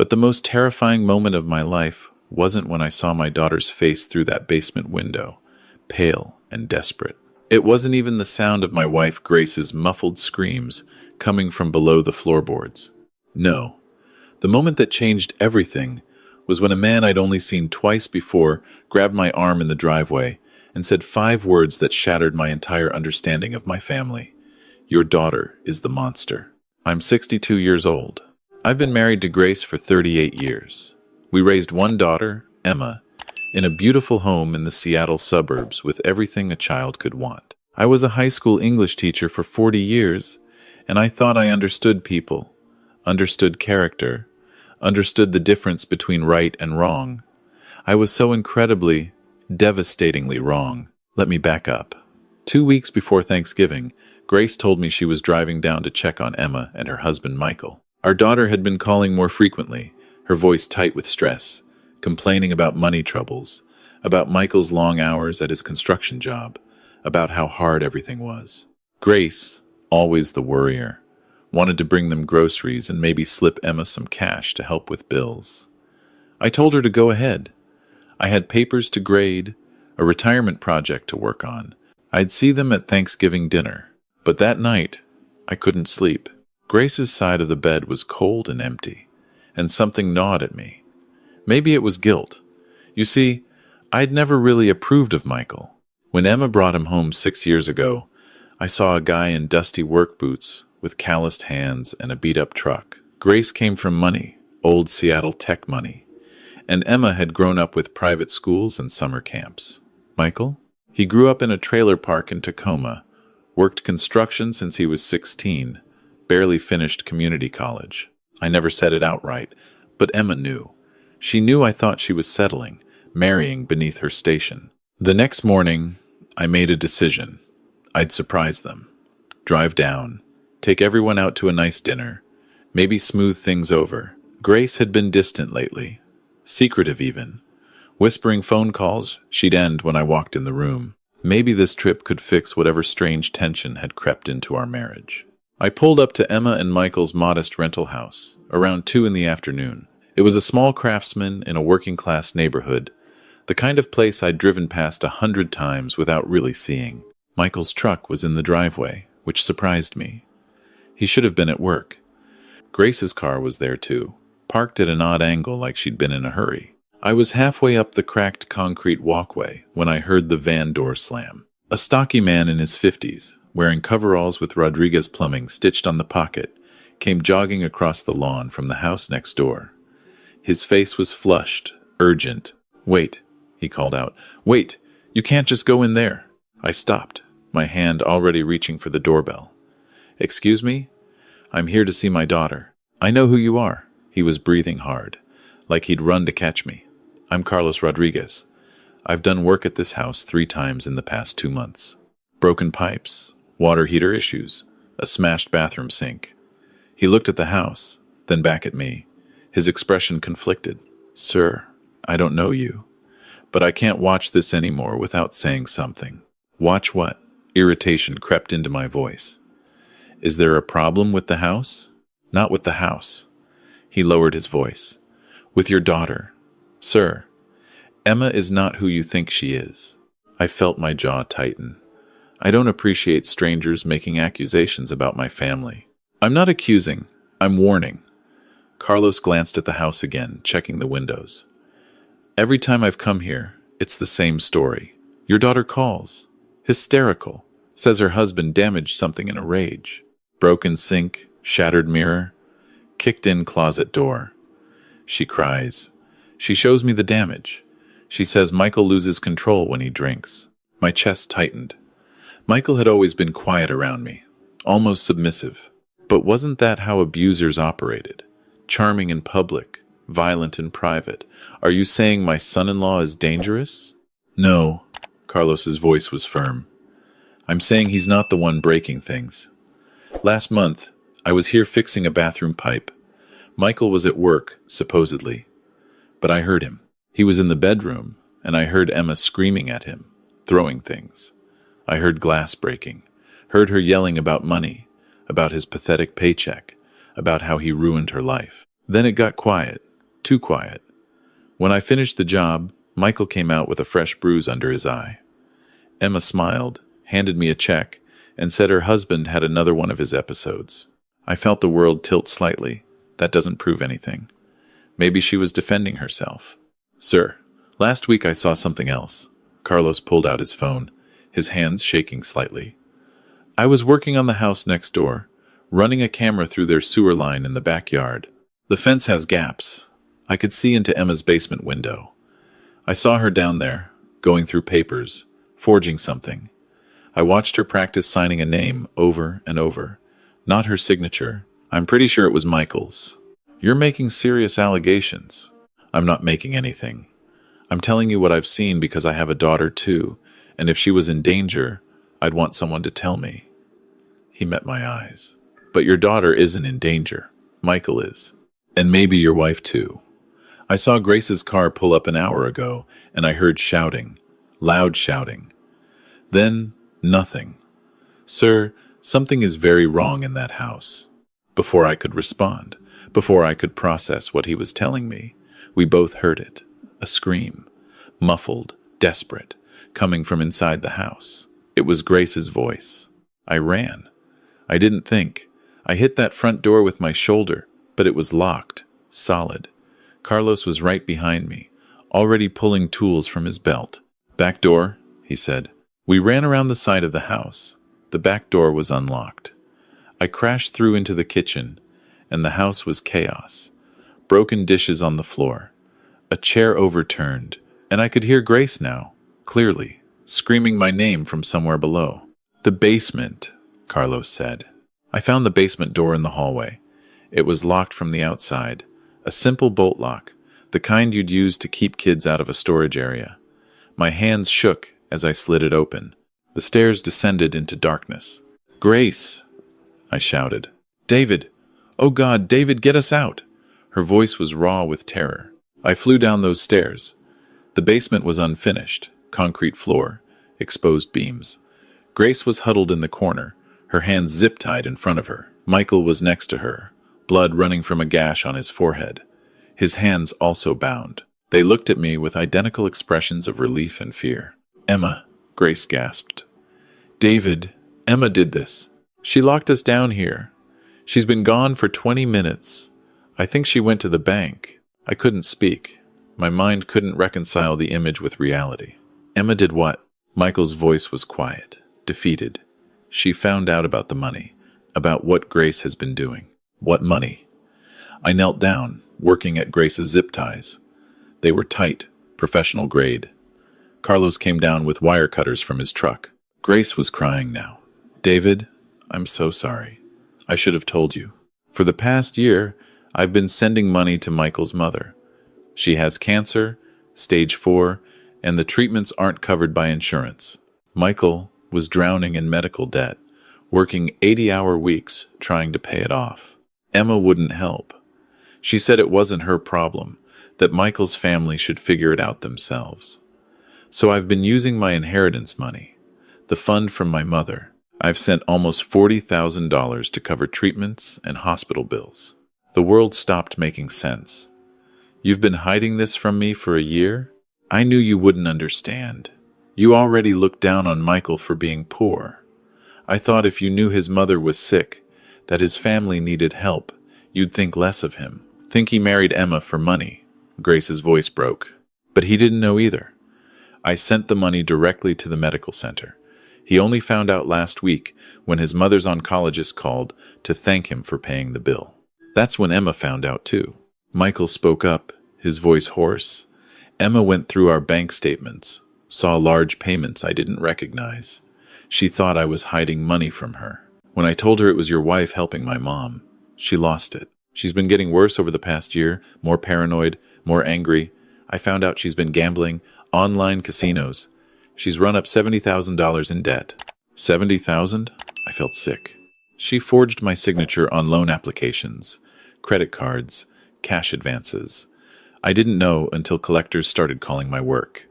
But the most terrifying moment of my life wasn't when I saw my daughter's face through that basement window, pale and desperate. It wasn't even the sound of my wife Grace's muffled screams coming from below the floorboards. No, the moment that changed everything was when a man I'd only seen twice before grabbed my arm in the driveway and said 5 words that shattered my entire understanding of my family. Your daughter is the monster. I'm 62 years old. I've been married to Grace for 38 years. We raised one daughter, Emma, in a beautiful home in the Seattle suburbs with everything a child could want. I was a high school English teacher for 40 years, and I thought I understood people, understood character, understood the difference between right and wrong. I was so incredibly, devastatingly wrong. Let me back up. 2 weeks before Thanksgiving, Grace told me she was driving down to check on Emma and her husband Michael. Our daughter had been calling more frequently, her voice tight with stress, complaining about money troubles, about Michael's long hours at his construction job, about how hard everything was. Grace, always the worrier, wanted to bring them groceries and maybe slip Emma some cash to help with bills. I told her to go ahead. I had papers to grade, a retirement project to work on. I'd see them at Thanksgiving dinner. But that night, I couldn't sleep. Grace's side of the bed was cold and empty, and something gnawed at me. Maybe it was guilt. You see, I'd never really approved of Michael. When Emma brought him home 6 years ago, I saw a guy in dusty work boots with calloused hands and a beat-up truck. Grace came from money, old Seattle tech money, and Emma had grown up with private schools and summer camps. Michael? He grew up in a trailer park in Tacoma, worked construction since he was 16, barely finished community college. I never said it outright, but Emma knew. She knew I thought she was settling, marrying beneath her station. The next morning, I made a decision. I'd surprise them. Drive down. Take everyone out to a nice dinner. Maybe smooth things over. Grace had been distant lately. Secretive even. Whispering phone calls she'd end when I walked in the room. Maybe this trip could fix whatever strange tension had crept into our marriage. I pulled up to Emma and Michael's modest rental house, around 2 in the afternoon. It was a small craftsman in a working-class neighborhood, the kind of place I'd driven past 100 times without really seeing. Michael's truck was in the driveway, which surprised me. He should have been at work. Grace's car was there too, parked at an odd angle like she'd been in a hurry. I was halfway up the cracked concrete walkway when I heard the van door slam. A stocky man in his 50s, wearing coveralls with Rodriguez plumbing stitched on the pocket, came jogging across the lawn from the house next door. His face was flushed, urgent. "Wait," he called out. "Wait! You can't just go in there." I stopped, my hand already reaching for the doorbell. "Excuse me? I'm here to see my daughter." "I know who you are." He was breathing hard, like he'd run to catch me. "I'm Carlos Rodriguez. I've done work at this house 3 times in the past 2 months. Broken pipes, water heater issues, a smashed bathroom sink." He looked at the house, then back at me, his expression conflicted. "Sir, I don't know you, but I can't watch this anymore without saying something." "Watch what?" Irritation crept into my voice. "Is there a problem with the house?" "Not with the house." He lowered his voice. "With your daughter. Sir, Emma is not who you think she is." I felt my jaw tighten. I don't appreciate strangers making accusations about my family. "I'm not accusing. I'm warning." Carlos glanced at the house again, checking the windows. "Every time I've come here, it's the same story. Your daughter calls. Hysterical. Says her husband damaged something in a rage. Broken sink, shattered mirror, kicked-in closet door. She cries. She shows me the damage. She says Michael loses control when he drinks." My chest tightened. Michael had always been quiet around me, almost submissive. But wasn't that how abusers operated? Charming in public, violent in private. "Are you saying my son-in-law is dangerous?" "No." Carlos's voice was firm. "I'm saying he's not the one breaking things. Last month, I was here fixing a bathroom pipe. Michael was at work, supposedly. But I heard him. He was in the bedroom, and I heard Emma screaming at him, throwing things. I heard glass breaking, heard her yelling about money, about his pathetic paycheck, about how he ruined her life. Then it got quiet. Too quiet. When I finished the job, Michael came out with a fresh bruise under his eye. Emma smiled, handed me a check, and said her husband had another one of his episodes. I felt the world tilt slightly. That doesn't prove anything. Maybe she was defending herself. Sir, last week I saw something else. Carlos pulled out his phone, his hands shaking slightly. I was working on the house next door, running a camera through their sewer line in the backyard. The fence has gaps. I could see into Emma's basement window. I saw her down there, going through papers, forging something. I watched her practice signing a name over and over. Not her signature. I'm pretty sure it was Michael's. You're making serious allegations. I'm not making anything. I'm telling you what I've seen because I have a daughter too, and if she was in danger, I'd want someone to tell me. He met my eyes. But your daughter isn't in danger. Michael is. And maybe your wife too. I saw Grace's car pull up an hour ago, and I heard shouting. Loud shouting. Then, nothing. Sir, something is very wrong in that house. Before I could respond, before I could process what he was telling me, we both heard it. A scream. Muffled, desperate, coming from inside the house. It was Grace's voice. I ran. I didn't think. I hit that front door with my shoulder, but it was locked, solid. Carlos was right behind me, already pulling tools from his belt. Back door, he said. We ran around the side of the house. The back door was unlocked. I crashed through into the kitchen, and the house was chaos. Broken dishes on the floor. A chair overturned, and I could hear Grace now, clearly, screaming my name from somewhere below. The basement, Carlos said. I found the basement door in the hallway. It was locked from the outside. A simple bolt lock, the kind you'd use to keep kids out of a storage area. My hands shook as I slid it open. The stairs descended into darkness. Grace! I shouted. David! Oh God, David, get us out! Her voice was raw with terror. I flew down those stairs. The basement was unfinished. Concrete floor. Exposed beams. Grace was huddled in the corner, her hands zip-tied in front of her. Michael was next to her, blood running from a gash on his forehead. His hands also bound. They looked at me with identical expressions of relief and fear. Emma, Grace gasped. David, Emma did this. She locked us down here. She's been gone for 20 minutes. I think she went to the bank. I couldn't speak. My mind couldn't reconcile the image with reality. Emma did what? Michael's voice was quiet, defeated. She found out about the money, about what Grace has been doing. What money? I knelt down, working at Grace's zip ties. They were tight, professional grade. Carlos came down with wire cutters from his truck. Grace was crying now. David, I'm so sorry. I should have told you. For the past year, I've been sending money to Michael's mother. She has cancer, stage 4, and the treatments aren't covered by insurance. Michael was drowning in medical debt, working 80-hour weeks trying to pay it off. Emma wouldn't help. She said it wasn't her problem, that Michael's family should figure it out themselves. So I've been using my inheritance money, the fund from my mother. I've sent almost $40,000 to cover treatments and hospital bills. The world stopped making sense. You've been hiding this from me for a year? I knew you wouldn't understand. You already looked down on Michael for being poor. I thought if you knew his mother was sick, that his family needed help, you'd think less of him. Think he married Emma for money. Grace's voice broke. But he didn't know either. I sent the money directly to the medical center. He only found out last week when his mother's oncologist called to thank him for paying the bill. That's when Emma found out too. Michael spoke up, his voice hoarse. Emma went through our bank statements, saw large payments I didn't recognize. She thought I was hiding money from her. When I told her it was your wife helping my mom, she lost it. She's been getting worse over the past year, more paranoid, more angry. I found out she's been gambling, online casinos. She's run up $70,000 in debt. $70,000? I felt sick. She forged my signature on loan applications, credit cards, cash advances. I didn't know until collectors started calling my work.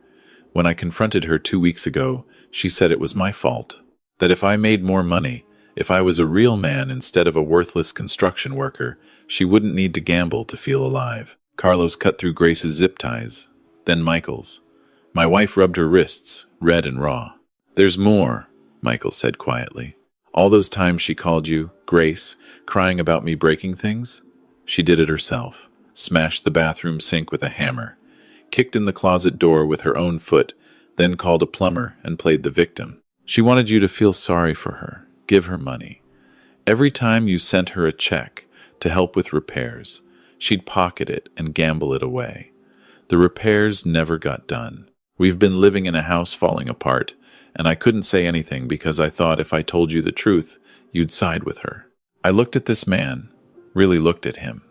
When I confronted her 2 weeks ago, she said it was my fault. That if I made more money, if I was a real man instead of a worthless construction worker, she wouldn't need to gamble to feel alive. Carlos cut through Grace's zip ties, then Michael's. My wife rubbed her wrists, red and raw. There's more, Michael said quietly. All those times she called you, Grace, crying about me breaking things? She did it herself. Smashed the bathroom sink with a hammer, kicked in the closet door with her own foot, then called a plumber and played the victim. She wanted you to feel sorry for her, give her money. Every time you sent her a check to help with repairs, she'd pocket it and gamble it away. The repairs never got done. We've been living in a house falling apart, and I couldn't say anything because I thought if I told you the truth, you'd side with her. I looked at this man, really looked at him.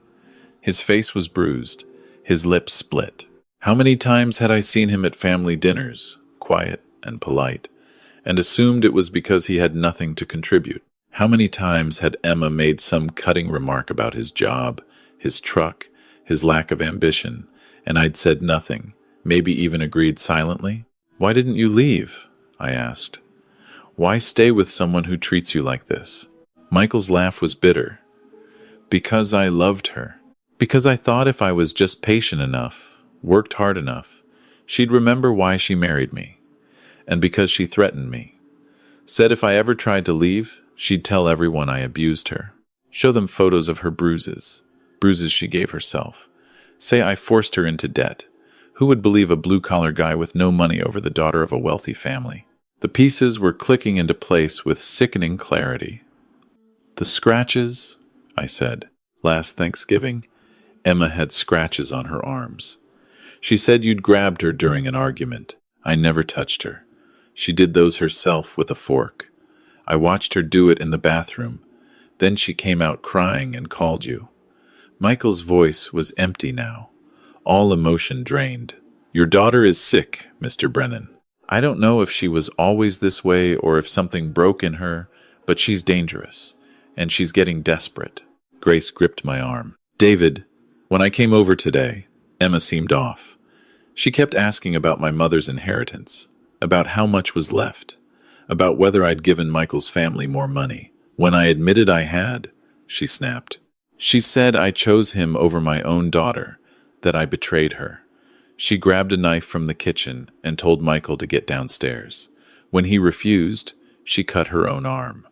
His face was bruised, his lips split. How many times had I seen him at family dinners, quiet and polite, and assumed it was because he had nothing to contribute? How many times had Emma made some cutting remark about his job, his truck, his lack of ambition, and I'd said nothing, maybe even agreed silently? Why didn't you leave? I asked. Why stay with someone who treats you like this? Michael's laugh was bitter. Because I loved her. Because I thought if I was just patient enough, worked hard enough, she'd remember why she married me. And because she threatened me. Said if I ever tried to leave, she'd tell everyone I abused her. Show them photos of her bruises she gave herself. Say I forced her into debt. Who would believe a blue-collar guy with no money over the daughter of a wealthy family? The pieces were clicking into place with sickening clarity. The scratches, I said. Last Thanksgiving, Emma had scratches on her arms. She said you'd grabbed her during an argument. I never touched her. She did those herself with a fork. I watched her do it in the bathroom. Then she came out crying and called you. Michael's voice was empty now, all emotion drained. Your daughter is sick, Mr. Brennan. I don't know if she was always this way or if something broke in her, but she's dangerous, and she's getting desperate. Grace gripped my arm. David, when I came over today, Emma seemed off. She kept asking about my mother's inheritance, about how much was left, about whether I'd given Michael's family more money. When I admitted I had, she snapped. She said I chose him over my own daughter, that I betrayed her. She grabbed a knife from the kitchen and told Michael to get downstairs. When he refused, she cut her own arm.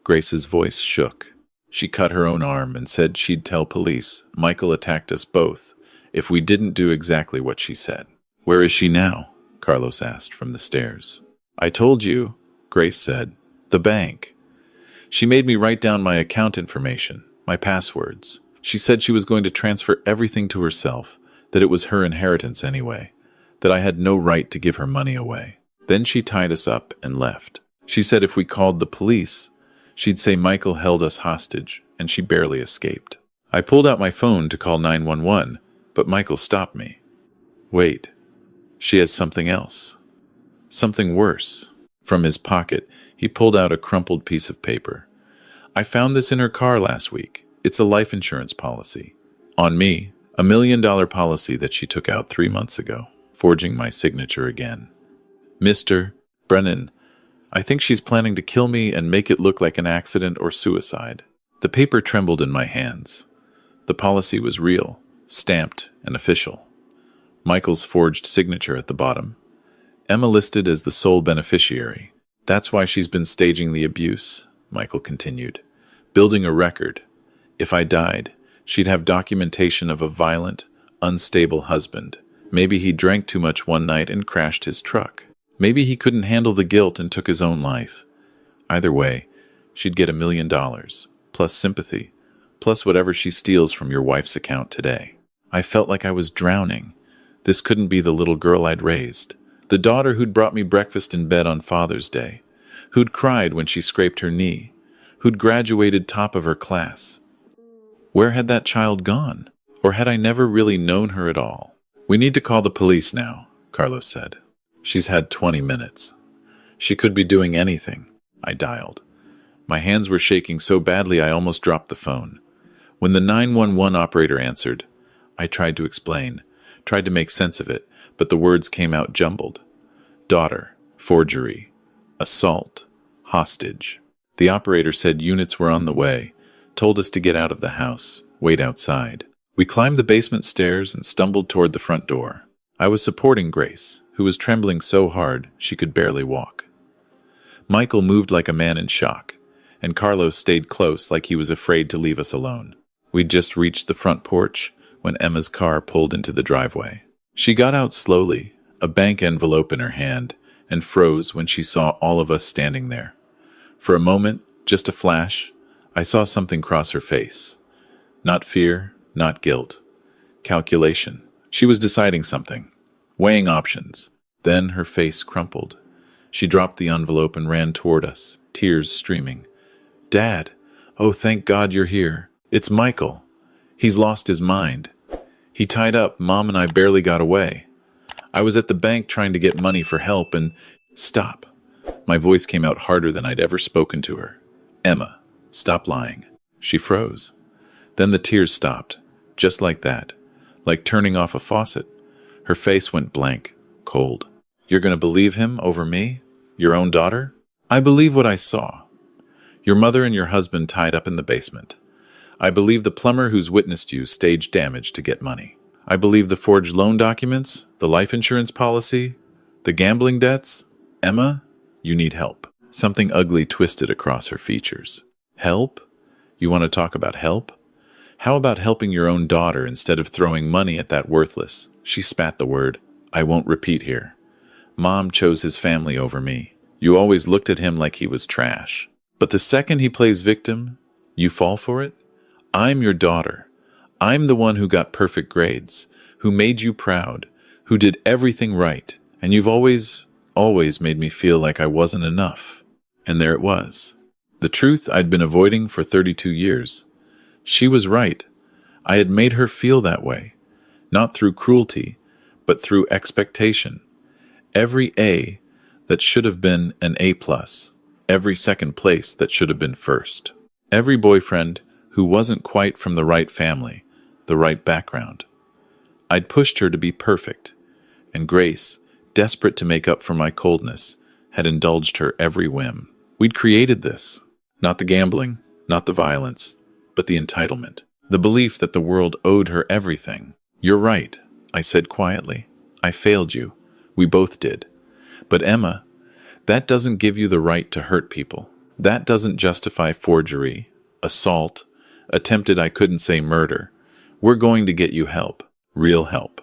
Grace's voice shook. She cut her own arm and said she'd tell police Michael attacked us both if we didn't do exactly what she said. Where is she now? Carlos asked from the stairs. I told you, Grace said. The bank. She made me write down my account information, my passwords. She said she was going to transfer everything to herself, that it was her inheritance anyway, that I had no right to give her money away. Then she tied us up and left. She said if we called the police, she'd say Michael held us hostage, and she barely escaped. I pulled out my phone to call 911, but Michael stopped me. Wait, she has something else. Something worse. From his pocket, he pulled out a crumpled piece of paper. I found this in her car last week. It's a life insurance policy. On me, $1 million policy that she took out 3 months ago, forging my signature again. Mr. Brennan, I think she's planning to kill me and make it look like an accident or suicide. The paper trembled in my hands. The policy was real, stamped and official. Michael's forged signature at the bottom. Emma listed as the sole beneficiary. That's why she's been staging the abuse, Michael continued. Building a record. If I died, she'd have documentation of a violent, unstable husband. Maybe he drank too much one night and crashed his truck. Maybe he couldn't handle the guilt and took his own life. Either way, she'd get $1 million, plus sympathy, plus whatever she steals from your wife's account today. I felt like I was drowning. This couldn't be the little girl I'd raised. The daughter who'd brought me breakfast in bed on Father's Day, who'd cried when she scraped her knee, who'd graduated top of her class. Where had that child gone? Or had I never really known her at all? We need to call the police now, Carlos said. She's had 20 minutes. She could be doing anything. I dialed. My hands were shaking so badly I almost dropped the phone. When the 911 operator answered, I tried to explain, tried to make sense of it, but the words came out jumbled. Daughter, forgery, assault, hostage. The operator said units were on the way, told us to get out of the house, wait outside. We climbed the basement stairs and stumbled toward the front door. I was supporting Grace, who was trembling so hard she could barely walk. Michael moved like a man in shock, and Carlos stayed close like he was afraid to leave us alone. We'd just reached the front porch when Emma's car pulled into the driveway. She got out slowly, a bank envelope in her hand, and froze when she saw all of us standing there. For a moment, just a flash, I saw something cross her face. Not fear, not guilt. Calculation. She was deciding something, weighing options. Then her face crumpled. She dropped the envelope and ran toward us, tears streaming. "Dad! Oh, thank God you're here. It's Michael. He's lost his mind. He tied up. Mom and I barely got away. I was at the bank trying to get money for help and—" "Stop." My voice came out harder than I'd ever spoken to her. "Emma, stop lying." She froze. Then the tears stopped, just like that, like turning off a faucet. Her face went blank, cold. "You're going to believe him over me? Your own daughter?" "I believe what I saw. Your mother and your husband tied up in the basement. I believe the plumber who's witnessed you staged damage to get money. I believe the forged loan documents, the life insurance policy, the gambling debts. Emma, you need help." Something ugly twisted across her features. "Help? You want to talk about help? How about helping your own daughter instead of throwing money at that worthless—" She spat the word. "I won't repeat here. Mom chose his family over me. You always looked at him like he was trash. But the second he plays victim, you fall for it? I'm your daughter. I'm the one who got perfect grades, who made you proud, who did everything right, and you've always made me feel like I wasn't enough." And there it was. The truth I'd been avoiding for 32 years. She was right. I had made her feel that way, not through cruelty, but through expectation. Every A that should have been an A+, every second place that should have been first. Every boyfriend who wasn't quite from the right family, the right background. I'd pushed her to be perfect, and Grace, desperate to make up for my coldness, had indulged her every whim. We'd created this. Not the gambling, not the violence, but the entitlement. The belief that the world owed her everything. "You're right," I said quietly. "I failed you. We both did. But Emma, that doesn't give you the right to hurt people. That doesn't justify forgery, assault, attempted I couldn't say murder. We're going to get you help. Real help.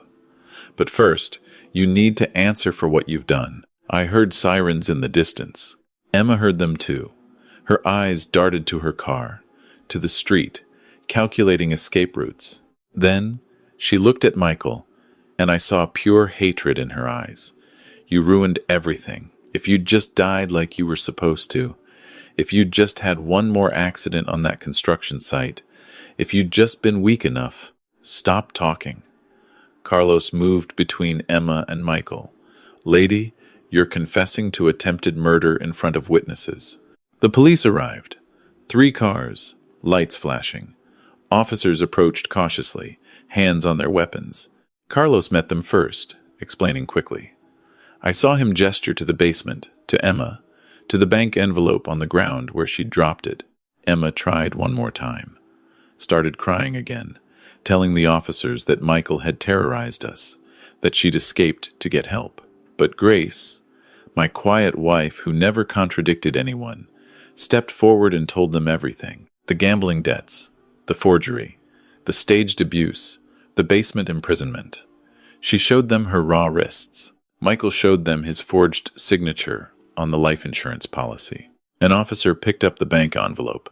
But first, you need to answer for what you've done." I heard sirens in the distance. Emma heard them too. Her eyes darted to her car, to the street, calculating escape routes. Then she looked at Michael, and I saw pure hatred in her eyes. "You ruined everything. If you'd just died like you were supposed to, if you'd just had one more accident on that construction site, if you'd just been weak enough, stop talking." Carlos moved between Emma and Michael. "Lady, you're confessing to attempted murder in front of witnesses." The police arrived. 3 cars, lights flashing. Officers approached cautiously, hands on their weapons. Carlos met them first, explaining quickly. I saw him gesture to the basement, to Emma, to the bank envelope on the ground where she'd dropped it. Emma tried one more time. Started crying again, telling the officers that Michael had terrorized us, that she'd escaped to get help. But Grace, my quiet wife who never contradicted anyone, stepped forward and told them everything. The gambling debts, the forgery, the staged abuse, the basement imprisonment. She showed them her raw wrists. Michael showed them his forged signature on the life insurance policy. An officer picked up the bank envelope.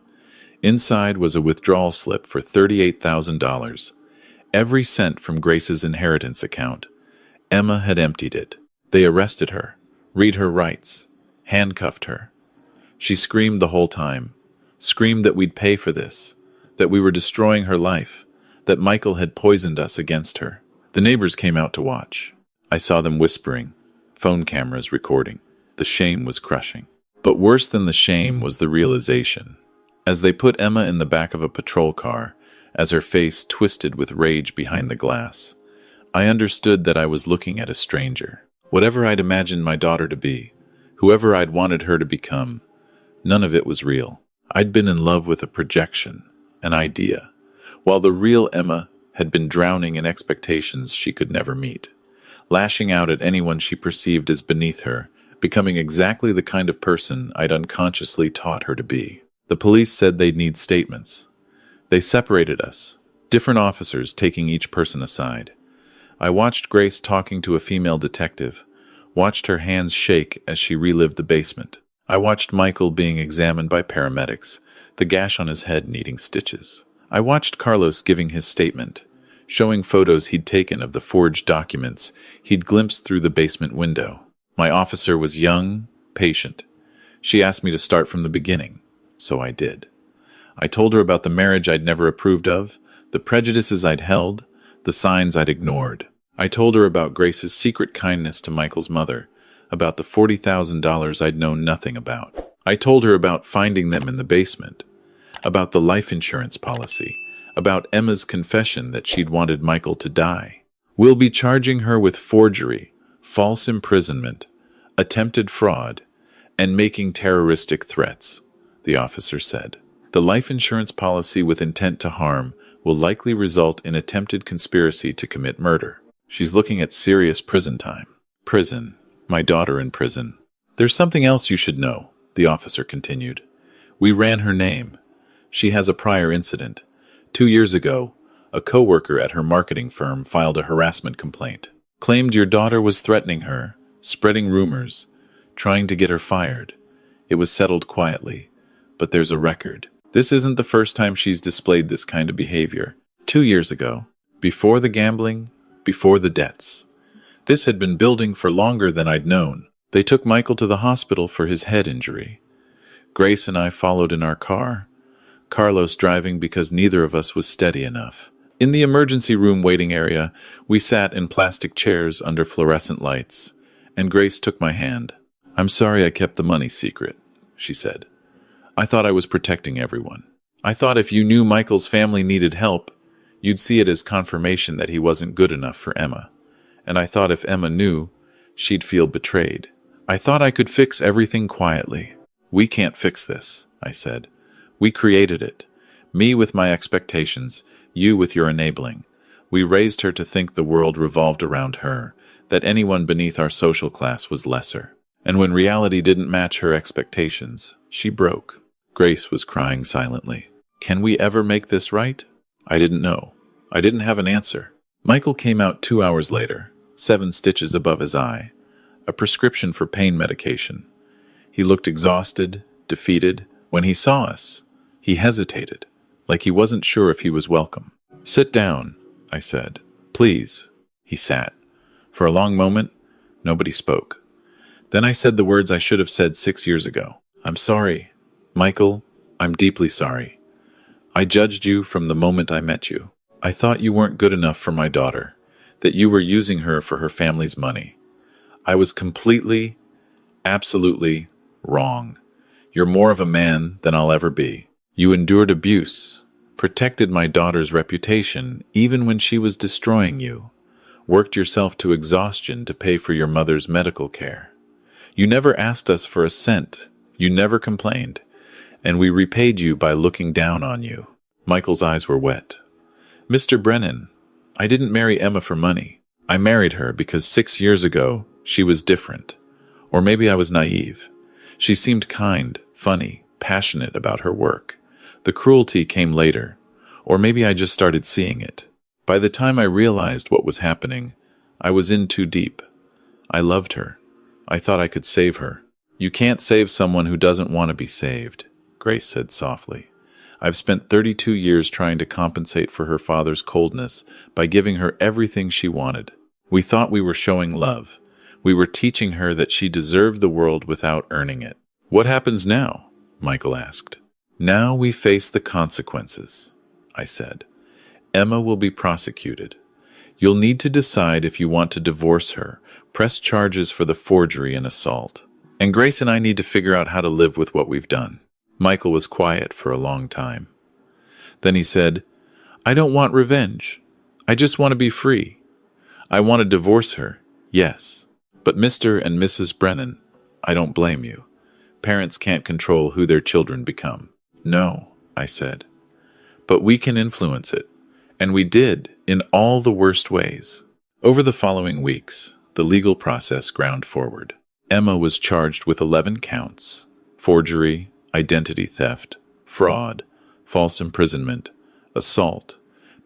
Inside was a withdrawal slip for $38,000. Every cent from Grace's inheritance account. Emma had emptied it. They arrested her, read her rights, handcuffed her. She screamed the whole time, screamed that we'd pay for this, that we were destroying her life, that Michael had poisoned us against her. The neighbors came out to watch. I saw them whispering, phone cameras recording. The shame was crushing. But worse than the shame was the realization. As they put Emma in the back of a patrol car, as her face twisted with rage behind the glass, I understood that I was looking at a stranger. Whatever I'd imagined my daughter to be, whoever I'd wanted her to become, none of it was real. I'd been in love with a projection, an idea, while the real Emma had been drowning in expectations she could never meet, lashing out at anyone she perceived as beneath her, becoming exactly the kind of person I'd unconsciously taught her to be. The police said they'd need statements. They separated us, different officers taking each person aside. I watched Grace talking to a female detective, watched her hands shake as she relived the basement. I watched Michael being examined by paramedics, the gash on his head needing stitches. I watched Carlos giving his statement, showing photos he'd taken of the forged documents he'd glimpsed through the basement window. My officer was young, patient. She asked me to start from the beginning, so I did. I told her about the marriage I'd never approved of, the prejudices I'd held, the signs I'd ignored. I told her about Grace's secret kindness to Michael's mother, about the $40,000 I'd known nothing about. I told her about finding them in the basement, about the life insurance policy, about Emma's confession that she'd wanted Michael to die. We'll be charging her with forgery, false imprisonment, attempted fraud, and making terroristic threats, the officer said. The life insurance policy with intent to harm will likely result in attempted conspiracy to commit murder. She's looking at serious prison time. Prison. My daughter in prison. There's something else you should know, the officer continued. We ran her name. She has a prior incident. 2 years ago, a coworker at her marketing firm filed a harassment complaint. Claimed your daughter was threatening her, spreading rumors, trying to get her fired. It was settled quietly, but there's a record. This isn't the first time she's displayed this kind of behavior. 2 years ago, before the gambling, before the debts. This had been building for longer than I'd known. They took Michael to the hospital for his head injury. Grace and I followed in our car, Carlos driving because neither of us was steady enough. In the emergency room waiting area, we sat in plastic chairs under fluorescent lights, and Grace took my hand. I'm sorry I kept the money secret, she said. I thought I was protecting everyone. I thought if you knew Michael's family needed help, you'd see it as confirmation that he wasn't good enough for Emma. And I thought if Emma knew, she'd feel betrayed. I thought I could fix everything quietly. We can't fix this, I said. We created it. Me with my expectations, you with your enabling. We raised her to think the world revolved around her, that anyone beneath our social class was lesser. And when reality didn't match her expectations, she broke. Grace was crying silently. Can we ever make this right? I didn't know. I didn't have an answer. Michael came out 2 hours later, 7 stitches above his eye, a prescription for pain medication. He looked exhausted, defeated. When he saw us, he hesitated, like he wasn't sure if he was welcome. Sit down, I said. Please. He sat. For a long moment, nobody spoke. Then I said the words I should have said 6 years ago. I'm sorry. Michael, I'm deeply sorry. I judged you from the moment I met you. I thought you weren't good enough for my daughter, that you were using her for her family's money. I was completely, absolutely wrong. You're more of a man than I'll ever be. You endured abuse, protected my daughter's reputation even when she was destroying you, worked yourself to exhaustion to pay for your mother's medical care. You never asked us for a cent. You never complained. And we repaid you by looking down on you. Michael's eyes were wet. Mr. Brennan, I didn't marry Emma for money. I married her because 6 years ago she was different. Or maybe I was naive. She seemed kind, funny, passionate about her work. The cruelty came later. Or maybe I just started seeing it. By the time I realized what was happening, I was in too deep. I loved her. I thought I could save her. You can't save someone who doesn't want to be saved, Grace said softly. I've spent 32 years trying to compensate for her father's coldness by giving her everything she wanted. We thought we were showing love. We were teaching her that she deserved the world without earning it. What happens now? Michael asked. Now we face the consequences, I said. Emma will be prosecuted. You'll need to decide if you want to divorce her, press charges for the forgery and assault. And Grace and I need to figure out how to live with what we've done. Michael was quiet for a long time. Then he said, I don't want revenge. I just want to be free. I want to divorce her, yes. But Mr. and Mrs. Brennan, I don't blame you. Parents can't control who their children become. No, I said. But we can influence it. And we did, in all the worst ways. Over the following weeks, the legal process ground forward. Emma was charged with 11 counts: forgery, identity theft, fraud, false imprisonment, assault,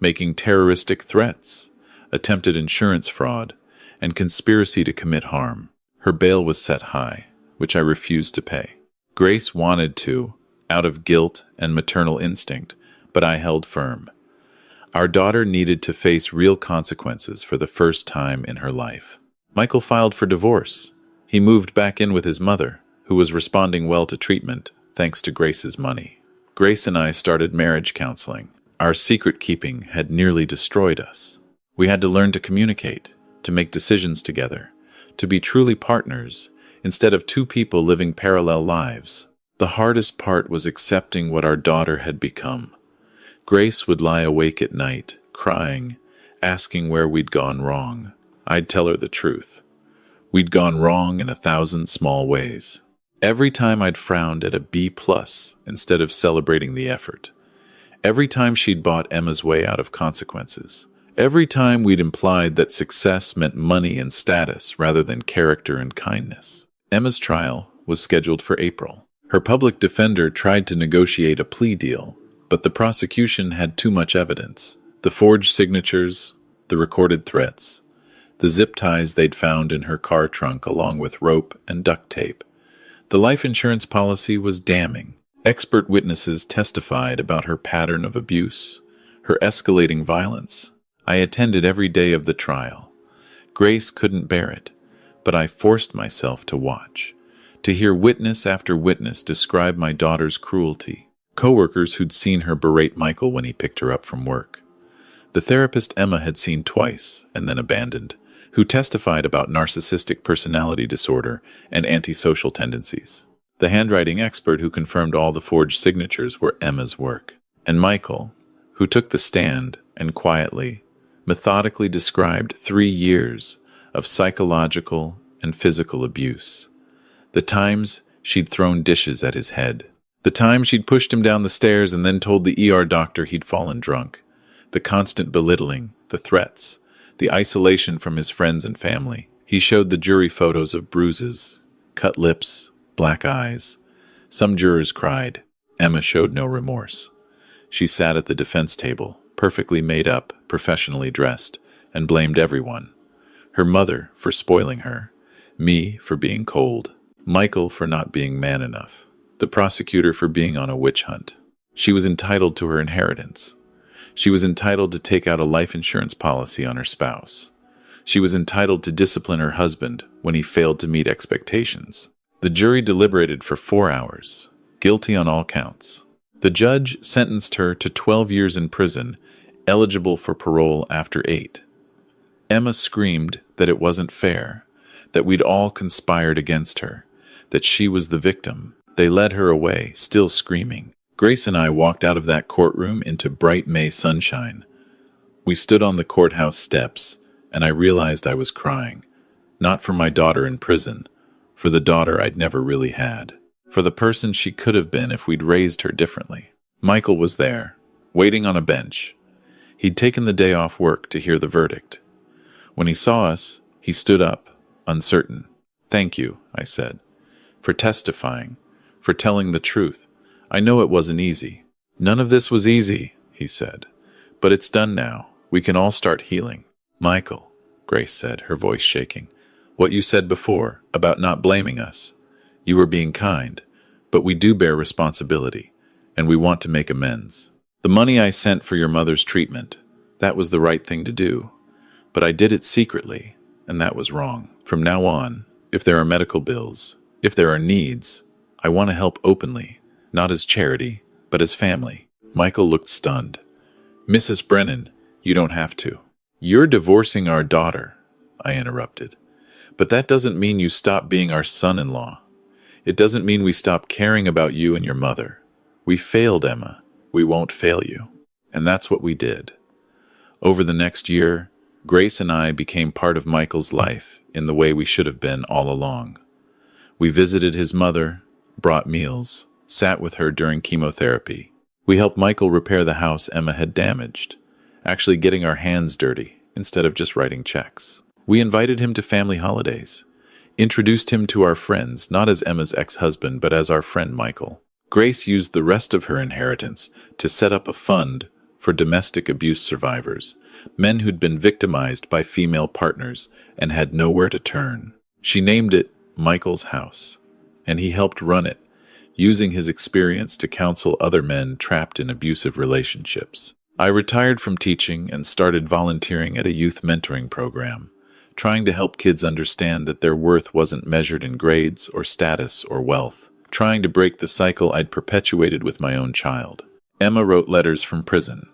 making terroristic threats, attempted insurance fraud, and conspiracy to commit harm. Her bail was set high, which I refused to pay. Grace wanted to, out of guilt and maternal instinct, but I held firm. Our daughter needed to face real consequences for the first time in her life. Michael filed for divorce. He moved back in with his mother, who was responding well to treatment, thanks to Grace's money. Grace and I started marriage counseling. Our secret-keeping had nearly destroyed us. We had to learn to communicate, to make decisions together, to be truly partners, instead of two people living parallel lives. The hardest part was accepting what our daughter had become. Grace would lie awake at night, crying, asking where we'd gone wrong. I'd tell her the truth. We'd gone wrong in 1,000 small ways. Every time I'd frowned at a B+ instead of celebrating the effort. Every time she'd bought Emma's way out of consequences. Every time we'd implied that success meant money and status rather than character and kindness. Emma's trial was scheduled for April. Her public defender tried to negotiate a plea deal, but the prosecution had too much evidence. The forged signatures, the recorded threats, the zip ties they'd found in her car trunk along with rope and duct tape. The life insurance policy was damning. Expert witnesses testified about her pattern of abuse, her escalating violence. I attended every day of the trial. Grace couldn't bear it, but I forced myself to watch, to hear witness after witness describe my daughter's cruelty. Coworkers who'd seen her berate Michael when he picked her up from work. The therapist Emma had seen twice and then abandoned, who testified about narcissistic personality disorder and antisocial tendencies. The handwriting expert who confirmed all the forged signatures were Emma's work. And Michael, who took the stand and quietly, methodically described 3 years of psychological and physical abuse. The times she'd thrown dishes at his head. The time she'd pushed him down the stairs and then told the ER doctor he'd fallen drunk. The constant belittling, the threats, the isolation from his friends and family. He showed the jury photos of bruises, cut lips, black eyes. Some jurors cried. Emma showed no remorse. She sat at the defense table, perfectly made up, professionally dressed, and blamed everyone. Her mother for spoiling her, me for being cold, Michael for not being man enough, the prosecutor for being on a witch hunt. She was entitled to her inheritance. She was entitled to take out a life insurance policy on her spouse. She was entitled to discipline her husband when he failed to meet expectations. The jury deliberated for 4 hours, guilty on all counts. The judge sentenced her to 12 years in prison, eligible for parole after 8. Emma screamed that it wasn't fair, that we'd all conspired against her, that she was the victim. They led her away, still screaming. Grace and I walked out of that courtroom into bright May sunshine. We stood on the courthouse steps, and I realized I was crying, not for my daughter in prison, for the daughter I'd never really had, for the person she could have been if we'd raised her differently. Michael was there, waiting on a bench. He'd taken the day off work to hear the verdict. When he saw us, he stood up, uncertain. "Thank you," I said, "for testifying, for telling the truth. I know it wasn't easy." "None of this was easy," he said. "But it's done now. We can all start healing." "Michael," Grace said, her voice shaking, "what you said before about not blaming us. You were being kind, but we do bear responsibility, and we want to make amends. The money I sent for your mother's treatment, that was the right thing to do. But I did it secretly, and that was wrong. From now on, if there are medical bills, if there are needs, I want to help openly. Not as charity, but as family." Michael looked stunned. "Mrs. Brennan, you don't have to." "You're divorcing our daughter," I interrupted. "But that doesn't mean you stop being our son-in-law. It doesn't mean we stop caring about you and your mother. We failed, Emma. We won't fail you." And that's what we did. Over the next year, Grace and I became part of Michael's life in the way we should have been all along. We visited his mother, brought meals, sat with her during chemotherapy. We helped Michael repair the house Emma had damaged. actually getting our hands dirty instead of just writing checks. We invited him to family holidays, introduced him to our friends, not as Emma's ex-husband, but as our friend Michael. Grace used the rest of her inheritance to set up a fund for domestic abuse survivors, men who'd been victimized by female partners and had nowhere to turn. She named it Michael's House, and he helped run it, using his experience to counsel other men trapped in abusive relationships. I retired from teaching and started volunteering at a youth mentoring program, trying to help kids understand that their worth wasn't measured in grades or status or wealth, trying to break the cycle I'd perpetuated with my own child. Emma wrote letters from prison,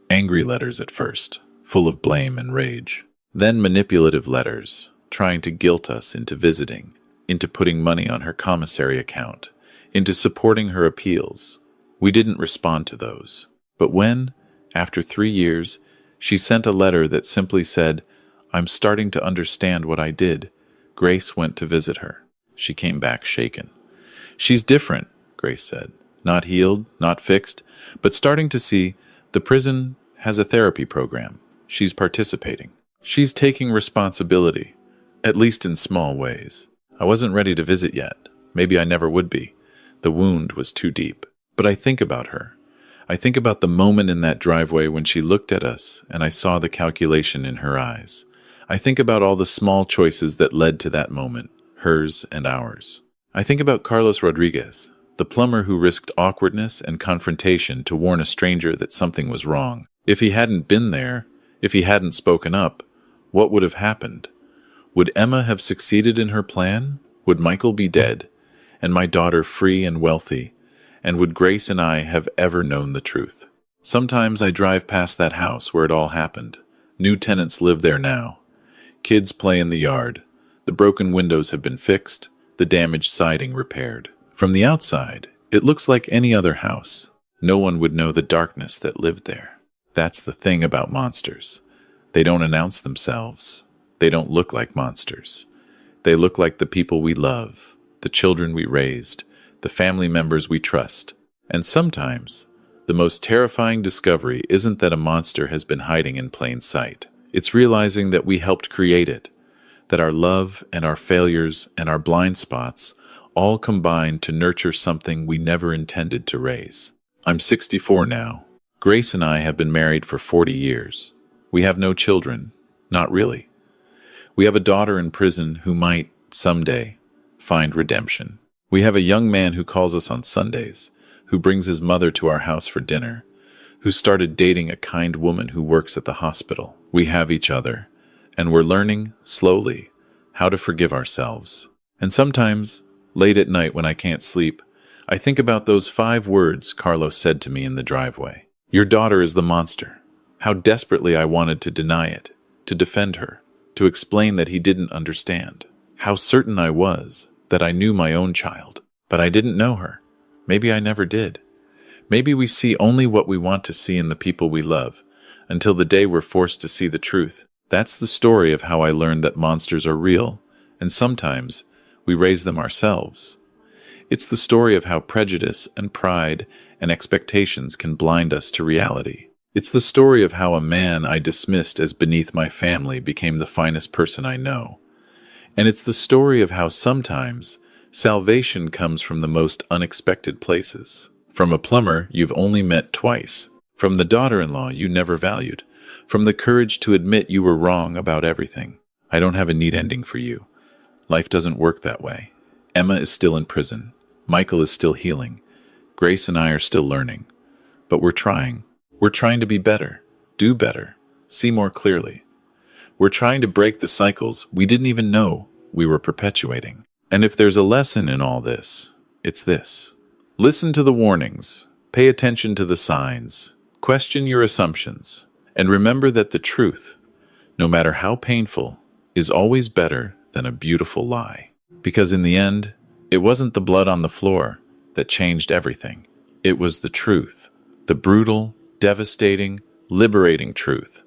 angry letters at first, full of blame and rage, then manipulative letters, trying to guilt us into visiting, into putting money on her commissary account, into supporting her appeals. We didn't respond to those. But when, after 3 years, she sent a letter that simply said, "I'm starting to understand what I did," Grace went to visit her. She came back shaken. "She's different," Grace said. "Not healed, not fixed, but starting to see the prison has a therapy program. She's participating. She's taking responsibility, at least in small ways." I wasn't ready to visit yet. Maybe I never would be. The wound was too deep. But I think about her. I think about the moment in that driveway when she looked at us and I saw the calculation in her eyes. I think about all the small choices that led to that moment, hers and ours. I think about Carlos Rodriguez, the plumber who risked awkwardness and confrontation to warn a stranger that something was wrong. If he hadn't been there, if he hadn't spoken up, what would have happened? Would Emma have succeeded in her plan? Would Michael be dead, and my daughter free and wealthy? And would Grace and I have ever known the truth? Sometimes I drive past that house where it all happened. New tenants live there now. Kids play in the yard. The broken windows have been fixed, the damaged siding repaired. From the outside, it looks like any other house. No one would know the darkness that lived there. That's the thing about monsters. They don't announce themselves. They don't look like monsters. They look like the people we love, the children we raised, the family members we trust. And sometimes, the most terrifying discovery isn't that a monster has been hiding in plain sight. It's realizing that we helped create it, that our love and our failures and our blind spots all combine to nurture something we never intended to raise. I'm 64 now. Grace and I have been married for 40 years. We have no children. Not really. We have a daughter in prison who might, someday, find redemption. We have a young man who calls us on Sundays, who brings his mother to our house for dinner, who started dating a kind woman who works at the hospital. We have each other, and we're learning, slowly, how to forgive ourselves. And sometimes, late at night when I can't sleep, I think about those 5 words Carlos said to me in the driveway. "Your daughter is the monster." How desperately I wanted to deny it, to defend her, to explain that he didn't understand. How certain I was that I knew my own child, but I didn't know her. Maybe I never did. Maybe we see only what we want to see in the people we love, until the day we're forced to see the truth. That's the story of how I learned that monsters are real, and sometimes we raise them ourselves. It's the story of how prejudice and pride and expectations can blind us to reality. It's the story of how a man I dismissed as beneath my family became the finest person I know. And it's the story of how sometimes salvation comes from the most unexpected places. From a plumber you've only met twice. From the daughter-in-law you never valued. From the courage to admit you were wrong about everything. I don't have a neat ending for you. Life doesn't work that way. Emma is still in prison. Michael is still healing. Grace and I are still learning. But we're trying. We're trying to be better, do better, see more clearly. We're trying to break the cycles we didn't even know we were perpetuating. And if there's a lesson in all this, it's this. Listen to the warnings, pay attention to the signs, question your assumptions, and remember that the truth, no matter how painful, is always better than a beautiful lie. Because in the end, it wasn't the blood on the floor that changed everything. It was the truth, the brutal, devastating, liberating truth